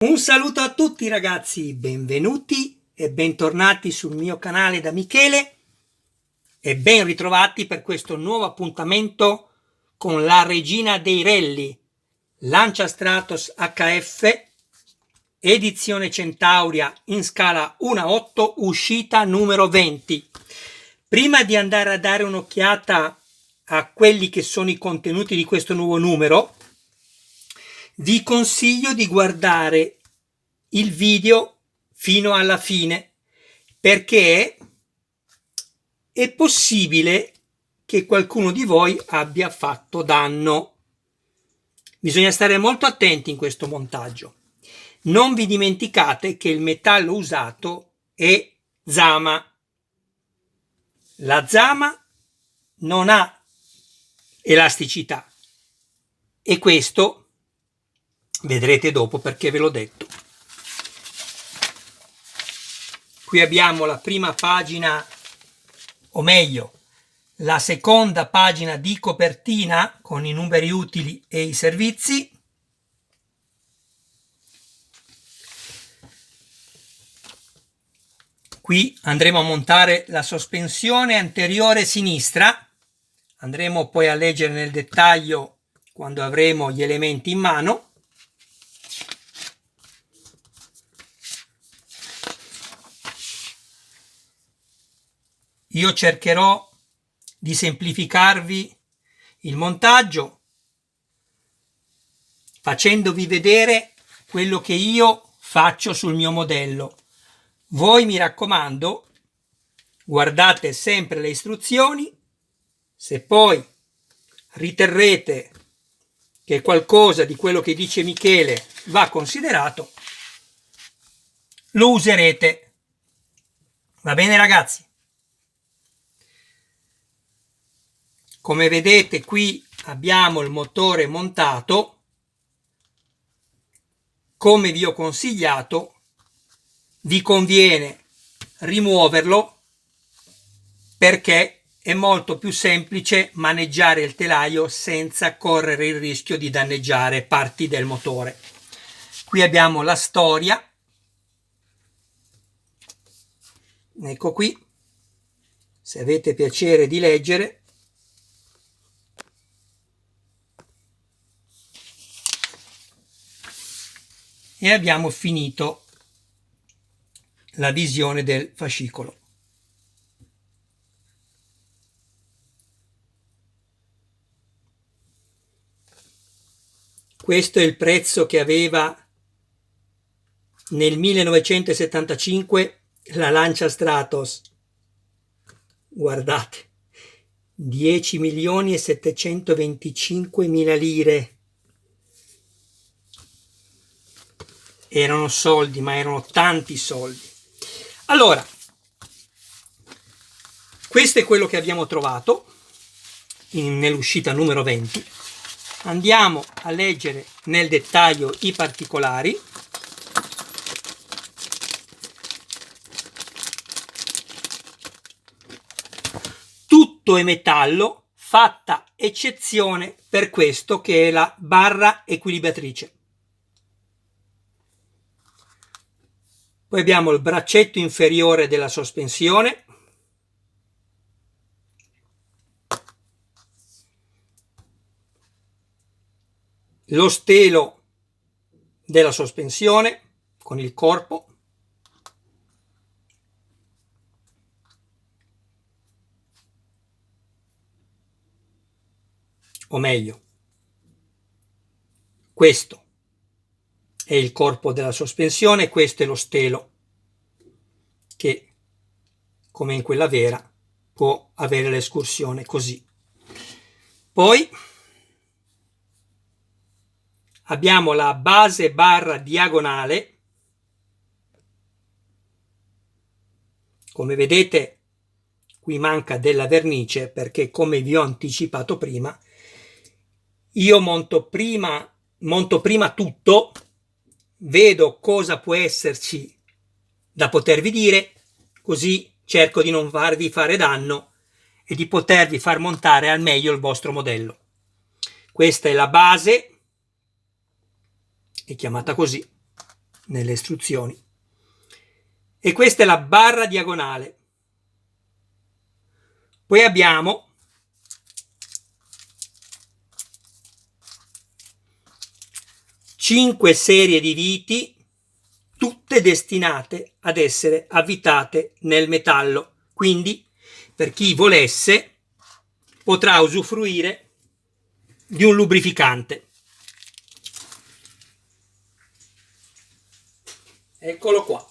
Un saluto a tutti ragazzi, benvenuti e bentornati sul mio canale da Michele e ben ritrovati per questo nuovo appuntamento con la regina dei rally, Lancia Stratos HF, edizione Centauria in scala 1:8, uscita numero 20. Prima di andare a dare un'occhiata a quelli che sono i contenuti di questo nuovo numero, vi consiglio di guardare il video fino alla fine, perché è possibile che qualcuno di voi abbia fatto danno. Bisogna stare molto attenti in questo montaggio. Non vi dimenticate che il metallo usato è Zama. La Zama non ha elasticità e questo vedrete dopo perché ve l'ho detto. Qui abbiamo la prima pagina, o meglio, la seconda pagina di copertina con i numeri utili e i servizi. Qui andremo a montare la sospensione anteriore sinistra. Andremo poi a leggere nel dettaglio quando avremo gli elementi in mano. Io cercherò di semplificarvi il montaggio facendovi vedere quello che io faccio sul mio modello. Voi, mi raccomando, guardate sempre le istruzioni. Se poi riterrete che qualcosa di quello che dice Michele va considerato, lo userete. Va bene ragazzi? Come vedete qui abbiamo il motore montato. Come vi ho consigliato, vi conviene rimuoverlo perché è molto più semplice maneggiare il telaio senza correre il rischio di danneggiare parti del motore. Qui abbiamo la storia. Ecco qui, se avete piacere di leggere. E abbiamo finito la visione del fascicolo. Questo è il prezzo che aveva nel 1975 la Lancia Stratos. Guardate, 10.725.000 lire. Erano soldi, ma erano tanti soldi. Allora, questo è quello che abbiamo trovato nell'uscita numero 20. Andiamo a leggere nel dettaglio i particolari. Tutto è metallo, fatta eccezione per questo che è la barra equilibratrice. Poi abbiamo il braccetto inferiore della sospensione, lo stelo della sospensione con il corpo, o meglio, questo è il corpo della sospensione, questo è lo stelo che, come in quella vera, può avere l'escursione così. Poi abbiamo la base barra diagonale. Come vedete qui manca della vernice perché, come vi ho anticipato prima, io monto prima tutto, vedo cosa può esserci da potervi dire, così cerco di non farvi fare danno e di potervi far montare al meglio il vostro modello. Questa è la base, è chiamata così. nelle istruzioni. E questa è la barra diagonale. Poi abbiamo cinque serie di viti, tutte destinate ad essere avvitate nel metallo. Quindi, per chi volesse, potrà usufruire di un lubrificante. Eccolo qua.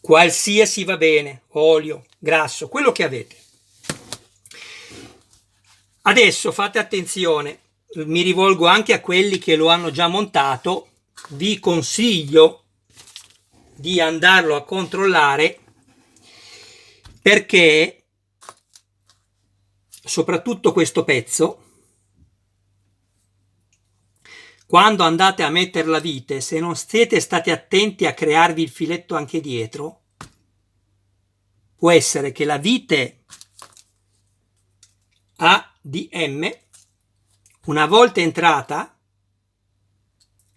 Qualsiasi va bene, olio, grasso, quello che avete. Adesso fate attenzione, mi rivolgo anche a quelli che lo hanno già montato, vi consiglio di andarlo a controllare, perché soprattutto questo pezzo, quando andate a mettere la vite, se non siete stati attenti a crearvi il filetto anche dietro, può essere che la vite ADM, una volta entrata,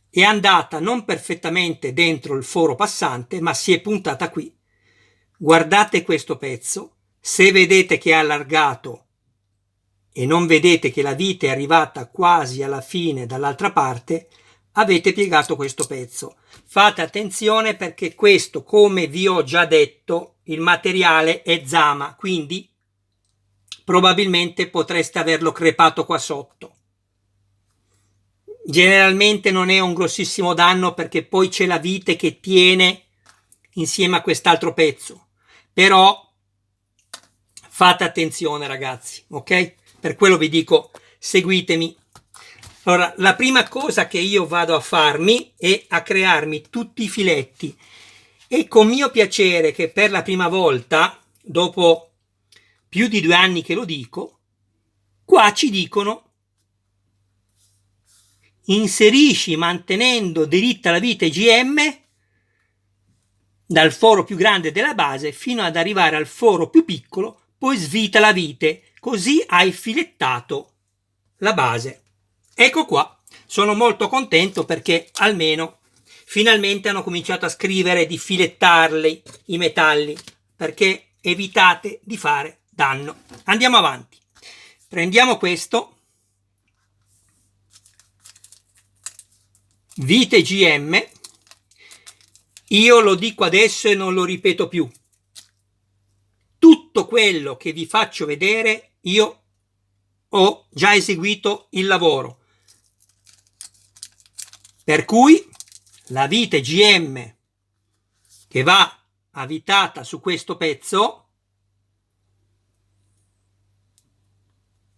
è andata non perfettamente dentro il foro passante, ma si è puntata qui. Guardate questo pezzo, se vedete che è allargato e non vedete che la vite è arrivata quasi alla fine dall'altra parte, avete piegato questo pezzo. Fate attenzione perché questo, come vi ho già detto, il materiale è Zama, quindi probabilmente potreste averlo crepato qua sotto. Generalmente non è un grossissimo danno perché poi c'è la vite che tiene insieme a quest'altro pezzo, però fate attenzione ragazzi, ok? Per quello vi dico seguitemi. Allora, la prima cosa che io vado a farmi è a crearmi tutti i filetti, e con mio piacere che per la prima volta, dopo più di 2 anni che lo dico, qua ci dicono: inserisci mantenendo diritta la vite GM dal foro più grande della base fino ad arrivare al foro più piccolo, poi svita la vite, così hai filettato la base. Ecco qua, sono molto contento perché almeno finalmente hanno cominciato a scrivere di filettarli i metalli, perché evitate di fare danno. Andiamo avanti, prendiamo questo vite GM, io lo dico adesso e non lo ripeto più, tutto quello che vi faccio vedere io ho già eseguito il lavoro, per cui la vite GM che va avvitata su questo pezzo,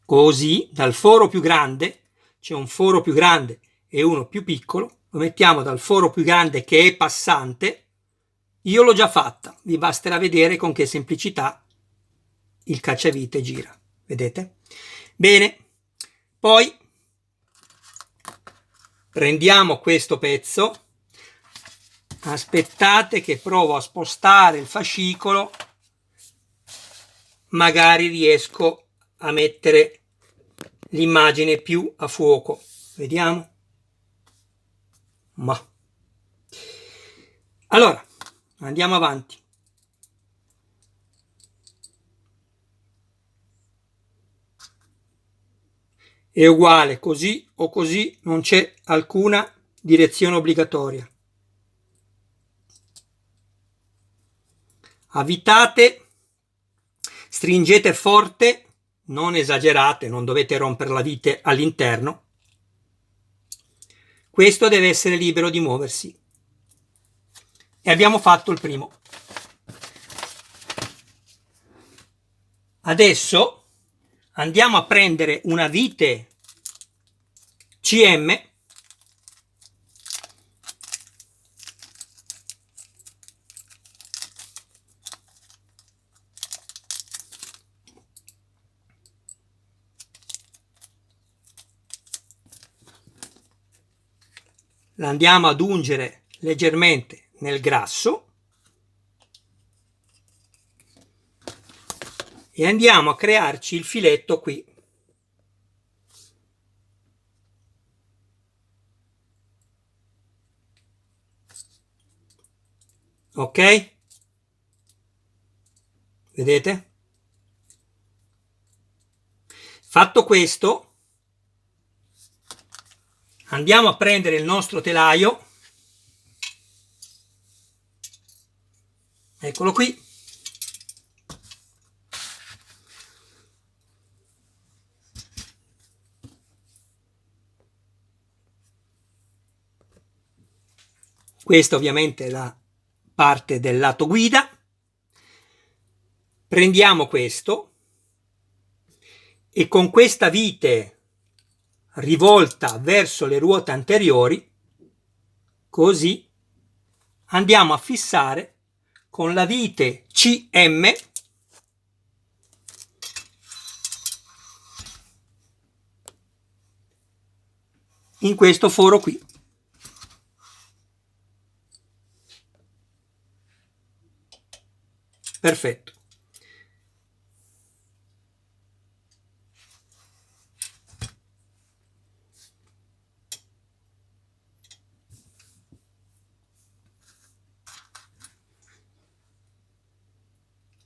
così, dal foro più grande, c'è un foro più grande e uno più piccolo, lo mettiamo dal foro più grande che è passante. Io l'ho già fatta, vi basterà vedere con che semplicità il cacciavite gira, vedete? Bene, poi prendiamo questo pezzo, aspettate che provo a spostare il fascicolo, magari riesco a mettere l'immagine più a fuoco, vediamo. Ma allora andiamo avanti. È uguale così o così, non c'è alcuna direzione obbligatoria. Avvitate, stringete forte, non esagerate, non dovete rompere la vite all'interno. Questo deve essere libero di muoversi. E abbiamo fatto il primo. Adesso andiamo a prendere una vite CM la andiamo ad ungere leggermente nel grasso e andiamo a crearci il filetto qui. ok? Vedete? Fatto questo, andiamo a prendere il nostro telaio, eccolo qui, questa ovviamente è la parte del lato guida, prendiamo questo e con questa vite rivolta verso le ruote anteriori, così andiamo a fissare con la vite CM in questo foro qui. Perfetto.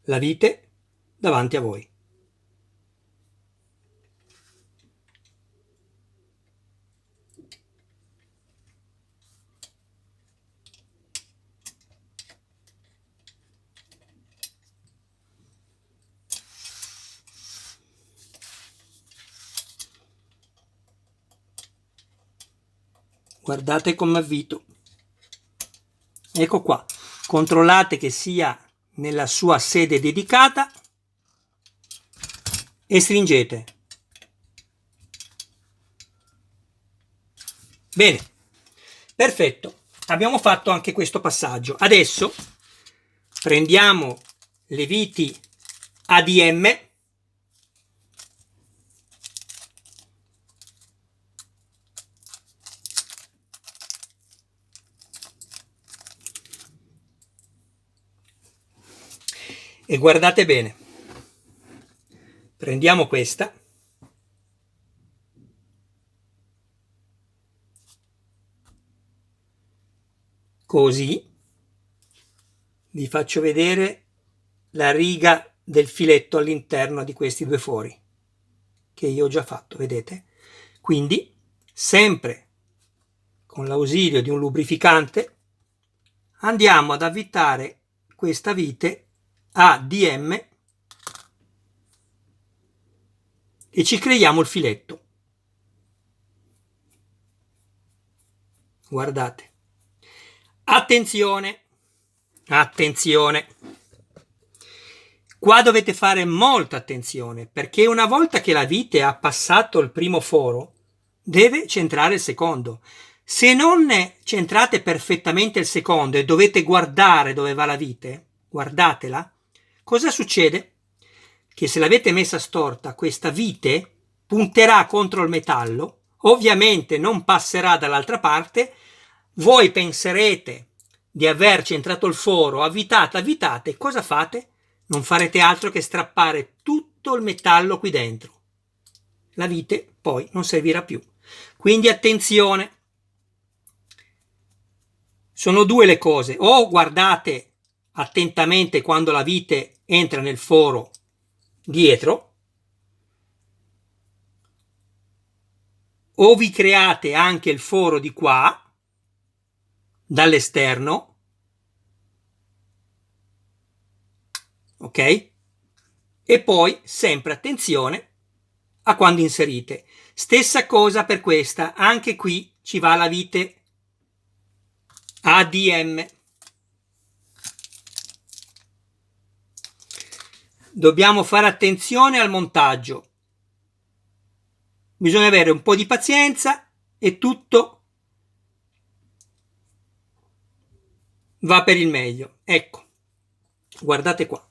La vite davanti a voi. Guardate come avvito. Ecco qua. Controllate che sia nella sua sede dedicata e stringete. Bene, perfetto. Abbiamo fatto anche questo passaggio. Adesso prendiamo le viti ADM e guardate bene. Prendiamo questa così, vi faccio vedere la riga del filetto all'interno di questi due fori che io ho già fatto, vedete? Quindi sempre con l'ausilio di un lubrificante andiamo ad avvitare questa vite ADM e ci creiamo il filetto. Guardate. Attenzione, attenzione. Qua dovete fare molta attenzione perché una volta che la vite ha passato il primo foro, deve centrare il secondo. Se non centrate perfettamente il secondo e dovete guardare dove va la vite, guardatela, cosa succede? Che se l'avete messa storta, questa vite punterà contro il metallo, ovviamente non passerà dall'altra parte, voi penserete di aver centrato il foro, avvitate, cosa fate? Non farete altro che strappare tutto il metallo qui dentro. La vite poi non servirà più. Quindi attenzione. Sono due le cose. O guardate attentamente quando la vite entra nel foro dietro, o vi create anche il foro di qua dall'esterno, ok? E poi sempre attenzione a quando inserite. Stessa cosa per questa, anche qui ci va la vite ADM. Dobbiamo fare attenzione al montaggio. Bisogna avere un po' di pazienza e tutto va per il meglio. Ecco, guardate qua.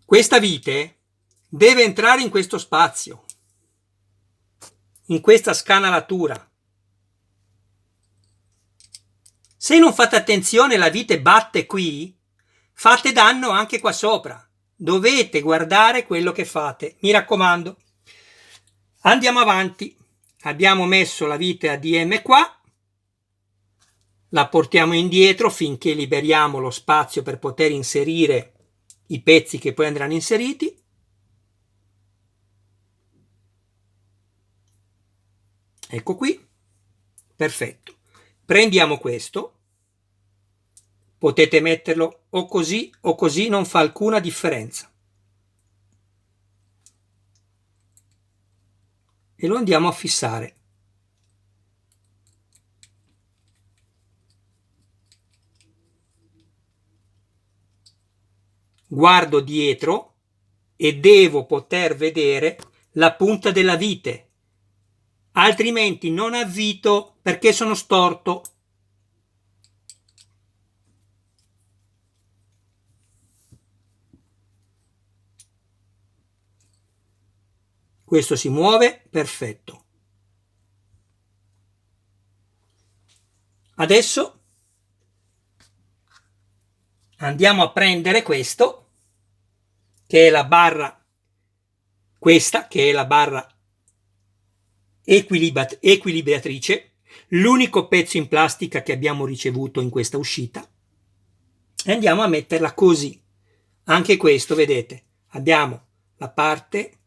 Questa vite deve entrare in questo spazio, in questa scanalatura. Se non fate attenzione, la vite batte qui, fate danno anche qua sopra. Dovete guardare quello che fate, mi raccomando. Andiamo avanti. Abbiamo messo la vite ADM qua. la portiamo indietro finché liberiamo lo spazio per poter inserire i pezzi che poi andranno inseriti. Ecco qui, perfetto. Prendiamo questo, potete metterlo o così, non fa alcuna differenza. E lo andiamo a fissare. Guardo dietro e devo poter vedere la punta della vite, altrimenti non avvito perché sono storto. Questo si muove, perfetto. Adesso andiamo a prendere questo, che è la barra, questa che è la barra equilibratrice, l'unico pezzo in plastica che abbiamo ricevuto in questa uscita, e andiamo a metterla così. Anche questo, vedete, abbiamo la parte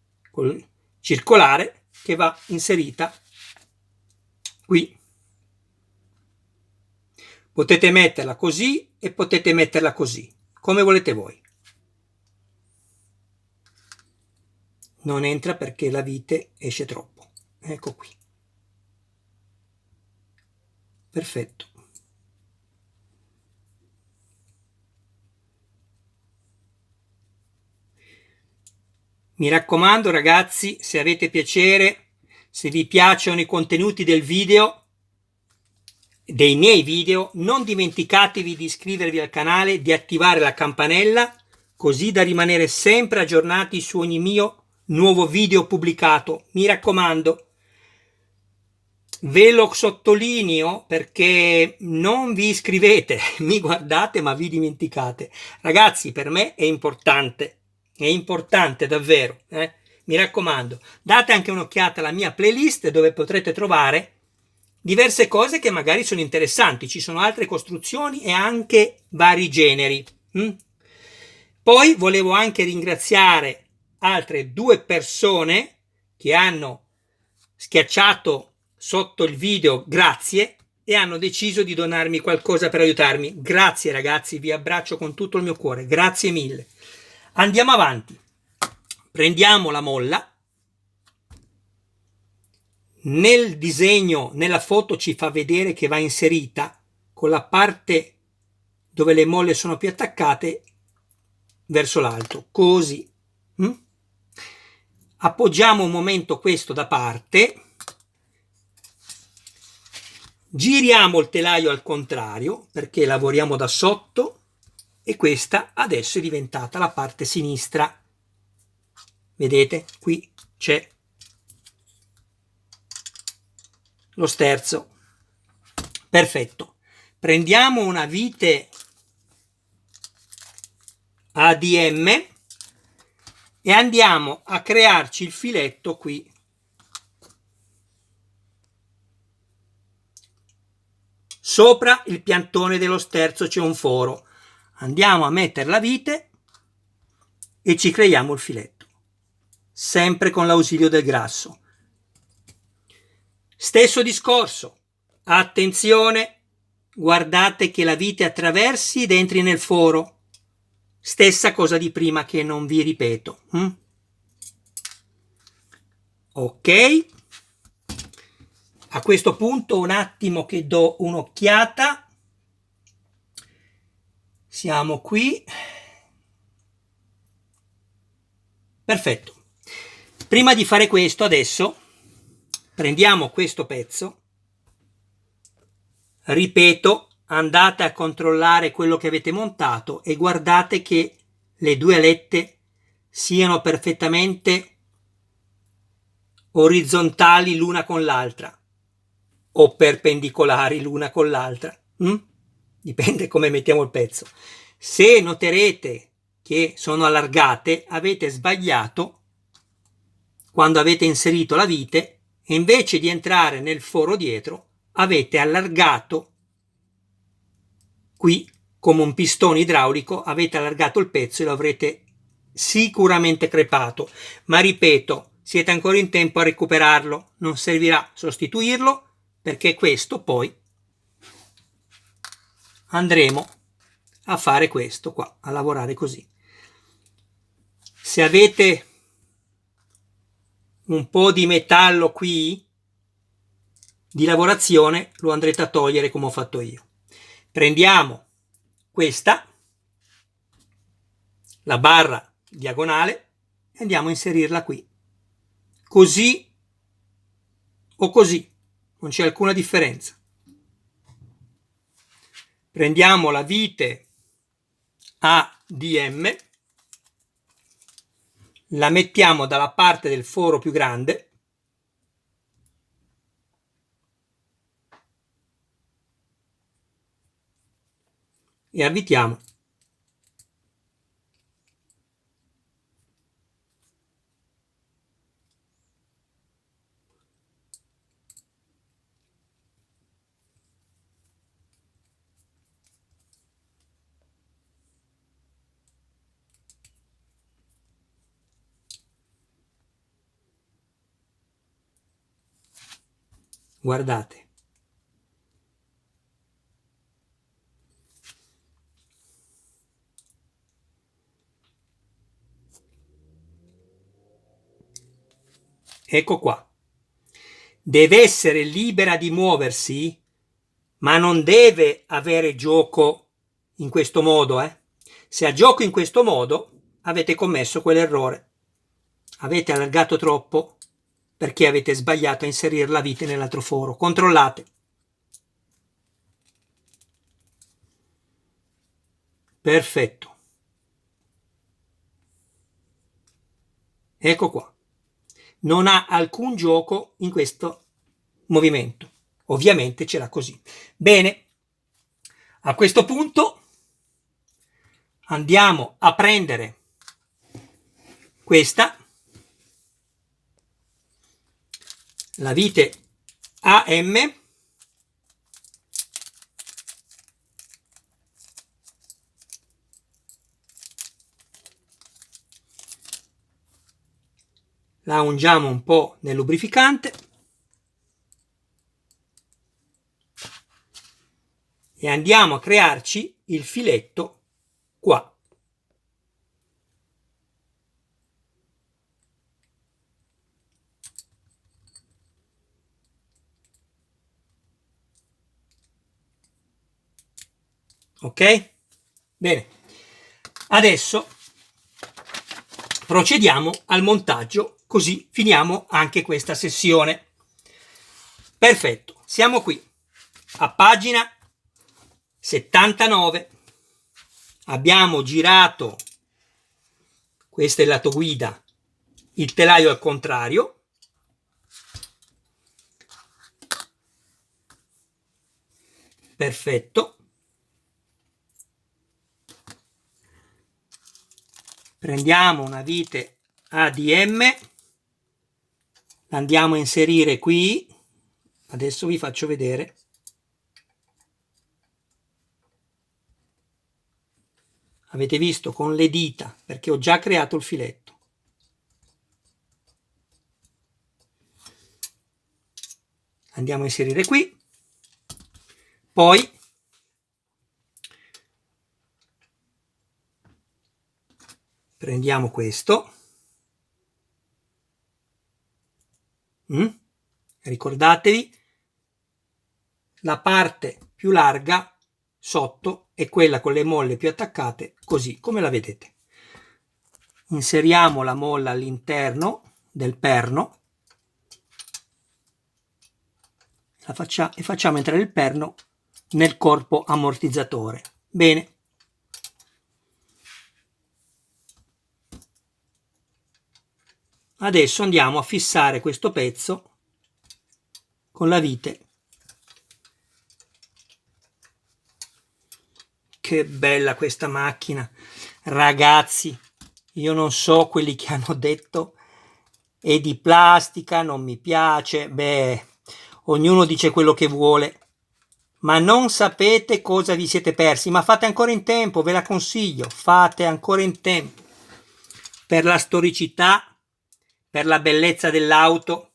circolare che va inserita qui. Potete metterla così e potete metterla così, come volete voi. Non entra perché la vite esce troppo. Ecco qui. Perfetto. Mi raccomando ragazzi, se avete piacere, se vi piacciono i contenuti del video, dei miei video, non dimenticatevi di iscrivervi al canale, di attivare la campanella, così da rimanere sempre aggiornati su ogni mio nuovo video pubblicato. Mi raccomando, ve lo sottolineo perché non vi iscrivete, mi guardate ma vi dimenticate. Ragazzi, per me è importante davvero. Mi raccomando, date anche un'occhiata alla mia playlist dove potrete trovare diverse cose che magari sono interessanti. Ci sono altre costruzioni e anche vari generi. Poi volevo anche ringraziare altre 2 persone che hanno schiacciato sotto il video grazie e hanno deciso di donarmi qualcosa per aiutarmi. Grazie ragazzi, vi abbraccio con tutto il mio cuore, grazie mille. Andiamo avanti, prendiamo la molla. Nel disegno, nella foto ci fa vedere che va inserita con la parte dove le molle sono più attaccate verso l'alto, così. Appoggiamo un momento questo da parte, giriamo il telaio al contrario perché lavoriamo da sotto e questa adesso è diventata la parte sinistra. Vedete? Qui c'è lo sterzo. Perfetto. Prendiamo una vite ADM e andiamo a crearci il filetto qui. Sopra il piantone dello sterzo c'è un foro. Andiamo a mettere la vite e ci creiamo il filetto. Sempre con l'ausilio del grasso. Stesso discorso. Attenzione, guardate che la vite attraversi ed entri nel foro. Stessa cosa di prima che non vi ripeto. Ok. A questo punto un attimo che do un'occhiata. Siamo qui. Perfetto. Prima di fare questo adesso prendiamo questo pezzo. Ripeto, andate a controllare quello che avete montato e guardate che le 2 alette siano perfettamente orizzontali l'una con l'altra o perpendicolari l'una con l'altra. Dipende come mettiamo il pezzo. Se noterete che sono allargate, avete sbagliato quando avete inserito la vite e invece di entrare nel foro dietro avete allargato qui come un pistone idraulico avete allargato il pezzo e lo avrete sicuramente crepato, ma ripeto, siete ancora in tempo a recuperarlo, non servirà sostituirlo perché questo poi andremo a fare questo qua, a lavorare così. Se avete un po' di metallo qui di lavorazione lo andrete a togliere come ho fatto io. Prendiamo questa, la barra diagonale, e andiamo a inserirla qui, così o così, non c'è alcuna differenza. Prendiamo la vite ADM, la mettiamo dalla parte del foro più grande e avvitiamo. Guardate. Ecco qua. Deve essere libera di muoversi, ma non deve avere gioco in questo modo. Se ha gioco in questo modo, avete commesso quell'errore. Avete allargato troppo perché avete sbagliato a inserire la vite nell'altro foro. Controllate. Perfetto. Ecco qua. Non ha alcun gioco in questo movimento. Ovviamente c'era così. Bene, a questo punto andiamo a prendere questa, la vite AM, la ungiamo un po' nel lubrificante e andiamo a crearci il filetto qua. Ok? Bene. Adesso procediamo al montaggio, così finiamo anche questa sessione. Perfetto, siamo qui a pagina 79. Abbiamo girato, questo è il lato guida, il telaio al contrario. Perfetto. Prendiamo una vite ADM, la andiamo a inserire qui. Adesso vi faccio vedere. Avete visto con le dita, perché ho già creato il filetto. Andiamo a inserire qui. Poi prendiamo questo. Ricordatevi, la parte più larga sotto è quella con le molle più attaccate, così come la vedete. Inseriamo la molla all'interno del perno e facciamo entrare il perno nel corpo ammortizzatore. Bene. Adesso andiamo a fissare questo pezzo con la vite. Che bella questa macchina, ragazzi. Io non so quelli che hanno detto è di plastica, non mi piace. Beh, ognuno dice quello che vuole, ma non sapete cosa vi siete persi, ma fate ancora in tempo, ve la consiglio, fate ancora in tempo, per la storicità, per la bellezza dell'auto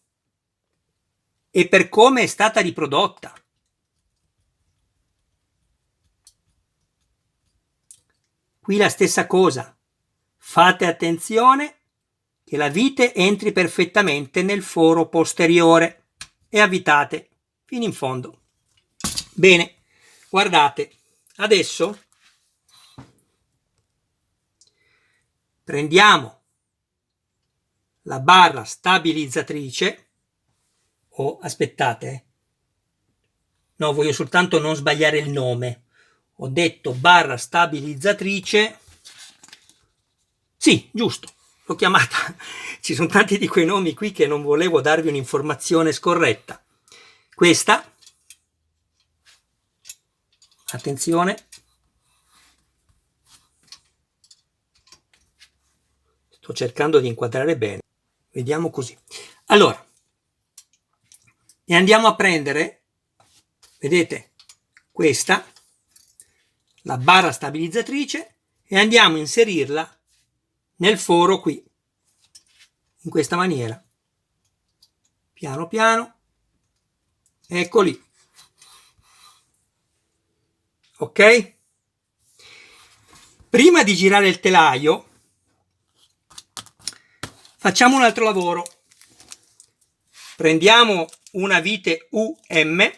e per come è stata riprodotta. Qui la stessa cosa, fate attenzione che la vite entri perfettamente nel foro posteriore e avvitate fino in fondo. Bene, guardate, adesso prendiamo la barra stabilizzatrice, o aspettate, no, voglio soltanto non sbagliare il nome, ho detto barra stabilizzatrice, sì, giusto, l'ho chiamata, ci sono tanti di quei nomi qui che non volevo darvi un'informazione scorretta. Questa, attenzione, sto cercando di inquadrare bene, vediamo così. Allora, e andiamo a prendere, vedete, questa, la barra stabilizzatrice, e andiamo a inserirla nel foro qui, in questa maniera, piano piano, ecco lì, ok? Prima di girare il telaio facciamo un altro lavoro, prendiamo una vite UM,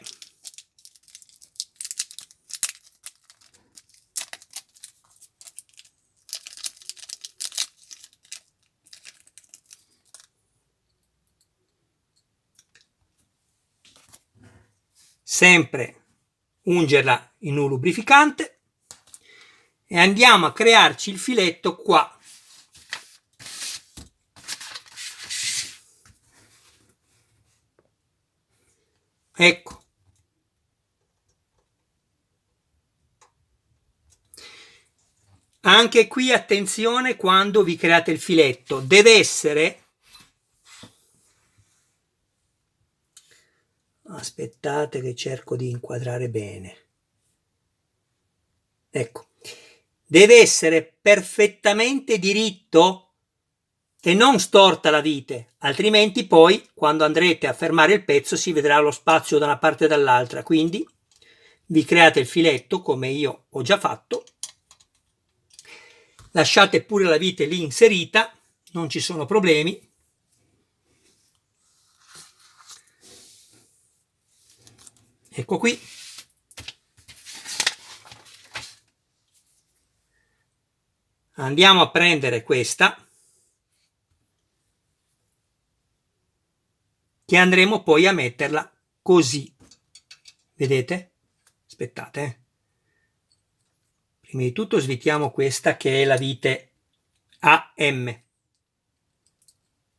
sempre ungerla in un lubrificante e andiamo a crearci il filetto qua. Ecco. Anche qui attenzione quando vi create il filetto, deve essere, aspettate che cerco di inquadrare bene, ecco, deve essere perfettamente diritto e non storta la vite, altrimenti poi quando andrete a fermare il pezzo si vedrà lo spazio da una parte e dall'altra, quindi vi create il filetto come io ho già fatto, lasciate pure la vite lì inserita, non ci sono problemi. Ecco qui. Andiamo a prendere questa, che andremo poi a metterla così. Vedete? Aspettate. Prima di tutto svitiamo questa che è la vite AM,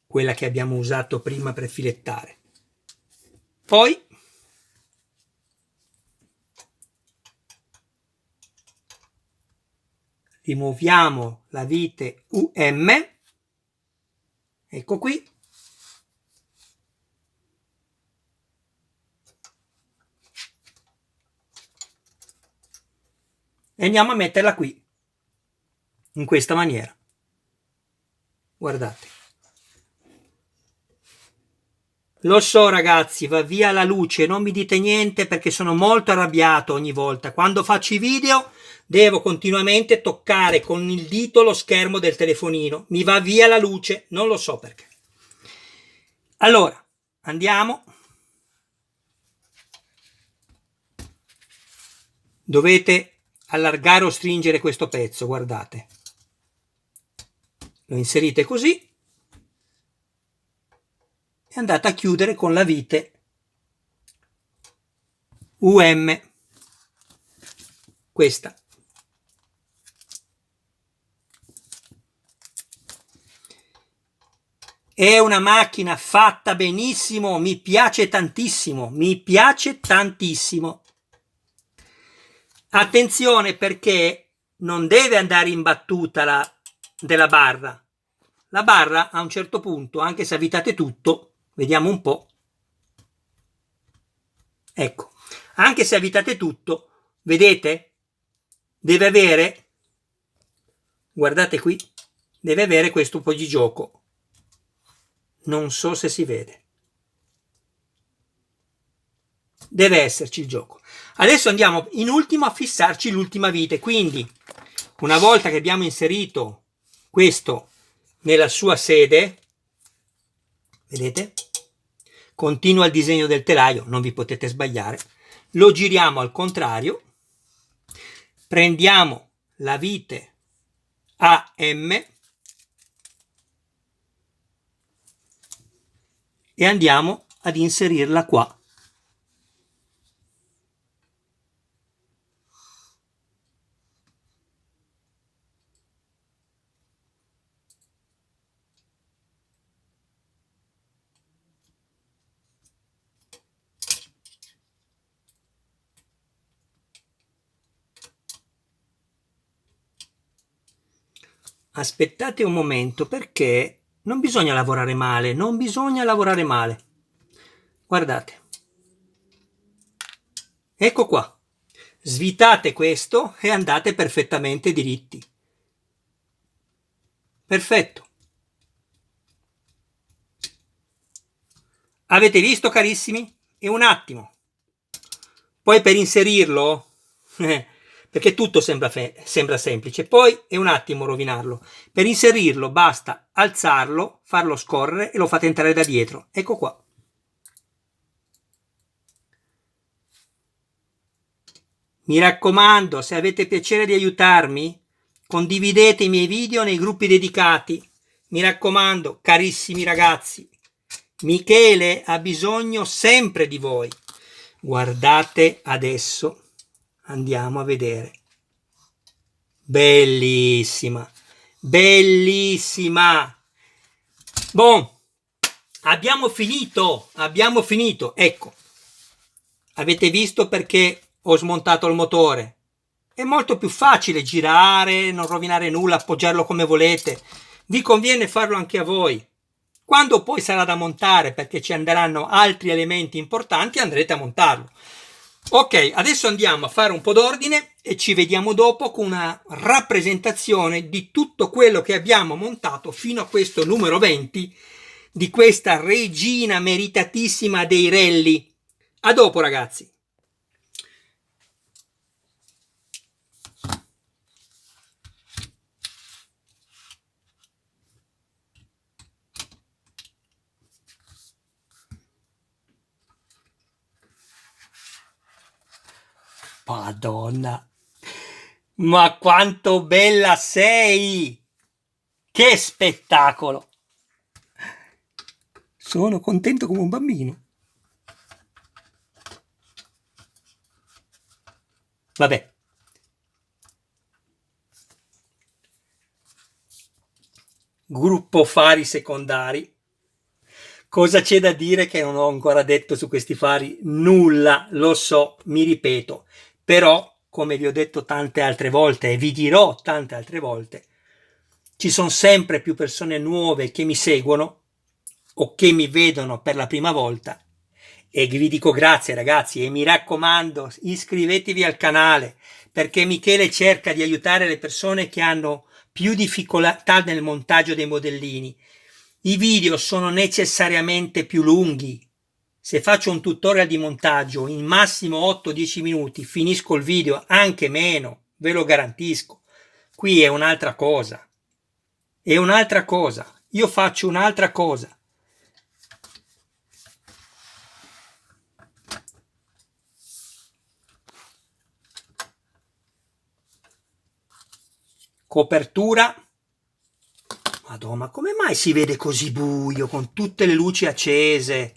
quella che abbiamo usato prima per filettare. Poi rimuoviamo la vite UM, ecco qui, e andiamo a metterla qui, in questa maniera. Guardate. Lo so ragazzi, va via la luce, non mi dite niente perché sono molto arrabbiato ogni volta. Quando faccio i video devo continuamente toccare con il dito lo schermo del telefonino. Mi va via la luce, non lo so perché. Allora, andiamo. Dovete allargare o stringere questo pezzo, guardate. Lo inserite così e andate a chiudere con la vite UM, questa. È una macchina fatta benissimo, mi piace tantissimo, mi piace tantissimo. Attenzione perché non deve andare in battuta della barra. La barra a un certo punto, anche se avvitate tutto, vediamo un po'. Ecco, Anche se avvitate tutto, vedete? Deve avere, guardate qui, deve avere questo po' di gioco. Non so se si vede. Deve esserci il gioco. Adesso andiamo in ultimo a fissarci l'ultima vite, quindi una volta che abbiamo inserito questo nella sua sede, vedete? Continua il disegno del telaio, non vi potete sbagliare. Lo giriamo al contrario, prendiamo la vite AM e andiamo ad inserirla qua. Aspettate un momento perché non bisogna lavorare male, non bisogna lavorare male. Guardate. Ecco qua. Svitate questo e andate perfettamente diritti. Perfetto. Avete visto, carissimi? E un attimo. Poi per inserirlo, perché tutto sembra semplice, poi è un attimo rovinarlo. Per inserirlo basta alzarlo, farlo scorrere e lo fate entrare da dietro. Ecco qua. Mi raccomando, se avete piacere di aiutarmi, condividete i miei video nei gruppi dedicati. Mi raccomando, carissimi ragazzi, Michele ha bisogno sempre di voi. Guardate adesso, andiamo a vedere. Bellissima, bellissima. Bon, abbiamo finito. Ecco, avete visto perché ho smontato il motore? È molto più facile girare, non rovinare nulla, appoggiarlo come volete. Vi conviene farlo anche a voi. Quando poi sarà da montare, perché ci andranno altri elementi importanti, andrete a montarlo. Ok, adesso andiamo a fare un po' d'ordine e ci vediamo dopo con una rappresentazione di tutto quello che abbiamo montato fino a questo numero 20 di questa regina meritatissima dei rally. A dopo, ragazzi. Madonna, ma quanto bella sei! Che spettacolo! Sono contento come un bambino. Vabbè. Gruppo fari secondari. Cosa c'è da dire che non ho ancora detto su questi fari? Nulla, lo so, mi ripeto. Però, come vi ho detto tante altre volte e vi dirò tante altre volte, ci sono sempre più persone nuove che mi seguono o che mi vedono per la prima volta e vi dico grazie ragazzi e mi raccomando iscrivetevi al canale perché Michele cerca di aiutare le persone che hanno più difficoltà nel montaggio dei modellini. I video sono necessariamente più lunghi. Se faccio un tutorial di montaggio in massimo 8-10 minuti finisco il video, anche meno, ve lo garantisco. Qui è un'altra cosa. È un'altra cosa. Io faccio un'altra cosa. Copertura. Madonna, ma come mai si vede così buio con tutte le luci accese?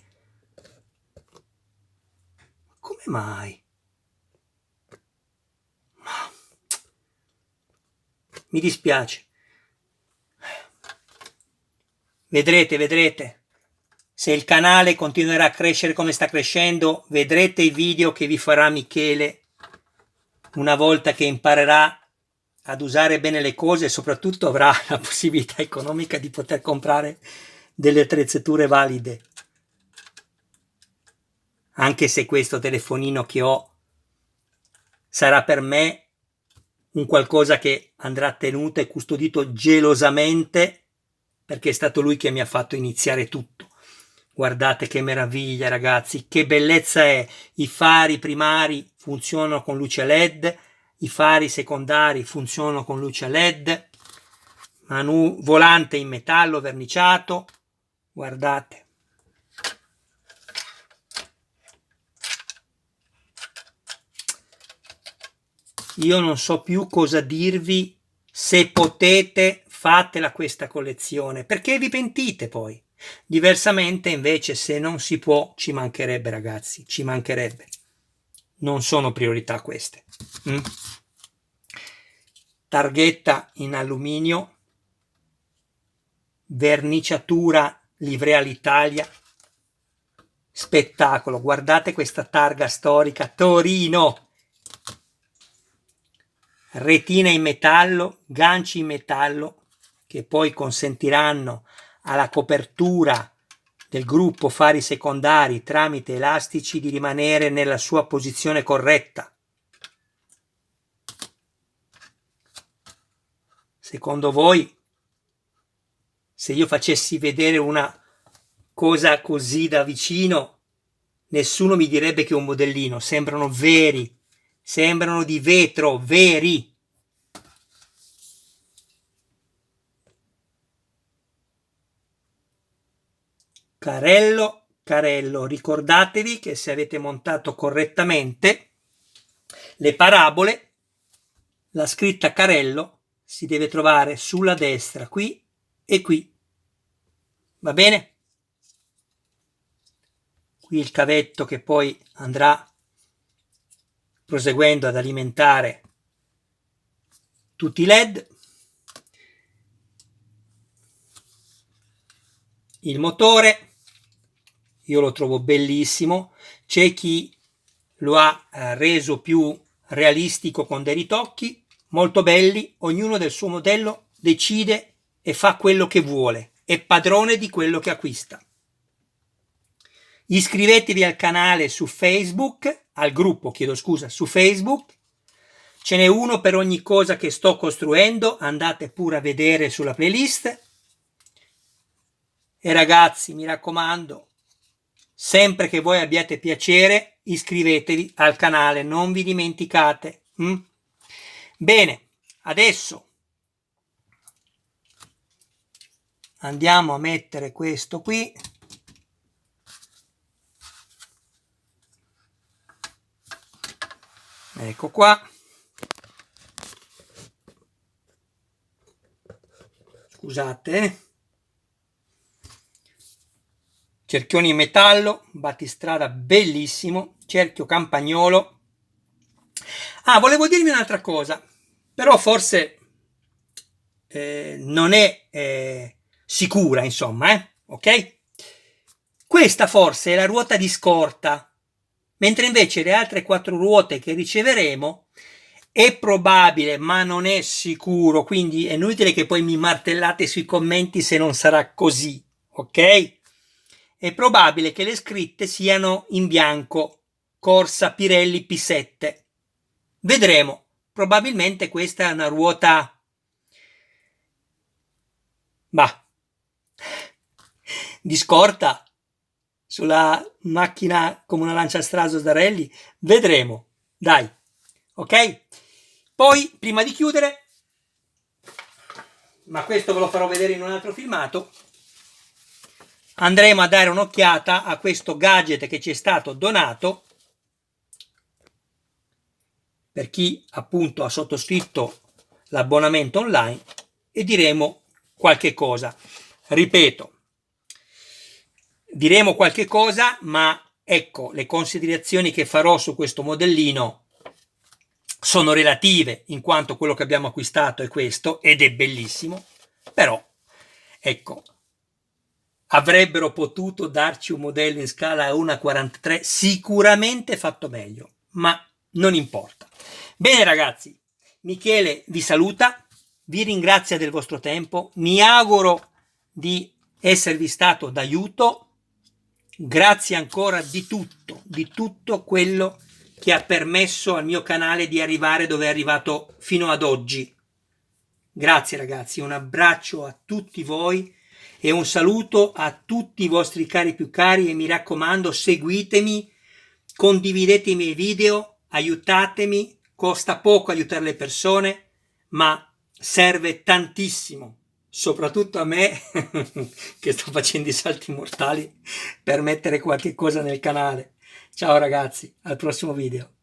Come mai? Mi dispiace. Vedrete. Se il canale continuerà a crescere come sta crescendo, vedrete i video che vi farà Michele una volta che imparerà ad usare bene le cose e soprattutto avrà la possibilità economica di poter comprare delle attrezzature valide. Anche se questo telefonino che ho sarà per me un qualcosa che andrà tenuto e custodito gelosamente, perché è stato lui che mi ha fatto iniziare tutto. Guardate che meraviglia, ragazzi, che bellezza è! I fari primari funzionano con luce LED, i fari secondari funzionano con luce LED, volante in metallo verniciato, guardate. Io non so più cosa dirvi. Se potete, fatela questa collezione, perché vi pentite poi. Diversamente, invece, se non si può, ci mancherebbe, ragazzi, ci mancherebbe. Non sono priorità queste. Targhetta in alluminio, verniciatura livrea l'Italia, spettacolo. Guardate questa targa storica, Torino. Retina in metallo, ganci in metallo, che poi consentiranno alla copertura del gruppo fari secondari tramite elastici di rimanere nella sua posizione corretta. Secondo voi, se io facessi vedere una cosa così da vicino, nessuno mi direbbe che è un modellino? Sembrano veri, sembrano di vetro, veri. Carello, ricordatevi che se avete montato correttamente le parabole, la scritta Carello si deve trovare sulla destra, qui e qui. Va bene? Qui il cavetto che poi andrà proseguendo ad alimentare tutti i LED. Il motore, io lo trovo bellissimo. C'è chi lo ha reso più realistico con dei ritocchi molto belli. Ognuno del suo modello decide e fa quello che vuole, è padrone di quello che acquista. Iscrivetevi al canale su Facebook, al gruppo, chiedo scusa, su Facebook. Ce n'è uno per ogni cosa che sto costruendo, andate pure a vedere sulla playlist. E ragazzi, mi raccomando, sempre che voi abbiate piacere, iscrivetevi al canale, non vi dimenticate. Bene, adesso andiamo a mettere questo qui. Ecco qua. Scusate. Cerchioni in metallo, battistrada bellissimo, cerchio campagnolo. Volevo dirvi un'altra cosa, però forse non è sicura, insomma, ok? Questa forse è la ruota di scorta, mentre invece le altre 4 ruote che riceveremo è probabile, ma non è sicuro, quindi è inutile che poi mi martellate sui commenti se non sarà così, ok? È probabile che le scritte siano in bianco, Corsa Pirelli P7. Vedremo, probabilmente questa è una ruota di scorta sulla macchina come una Lancia Stratos da rally. Vedremo, dai, ok? Poi, prima di chiudere, ma questo ve lo farò vedere in un altro filmato, andremo a dare un'occhiata a questo gadget che ci è stato donato per chi appunto ha sottoscritto l'abbonamento online e diremo qualche cosa. Ripeto, diremo qualche cosa, ma ecco, le considerazioni che farò su questo modellino sono relative, in quanto quello che abbiamo acquistato è questo ed è bellissimo, però ecco, avrebbero potuto darci un modello in scala 1:43 sicuramente fatto meglio, ma non importa. Bene ragazzi, Michele vi saluta, vi ringrazia del vostro tempo, mi auguro di esservi stato d'aiuto. Grazie ancora di tutto quello che ha permesso al mio canale di arrivare dove è arrivato fino ad oggi. Grazie ragazzi, un abbraccio a tutti voi e un saluto a tutti i vostri cari più cari, e mi raccomando, seguitemi, condividete i miei video, aiutatemi, costa poco aiutare le persone, ma serve tantissimo, soprattutto a me che sto facendo i salti mortali per mettere qualche cosa nel canale. Ciao ragazzi, al prossimo video.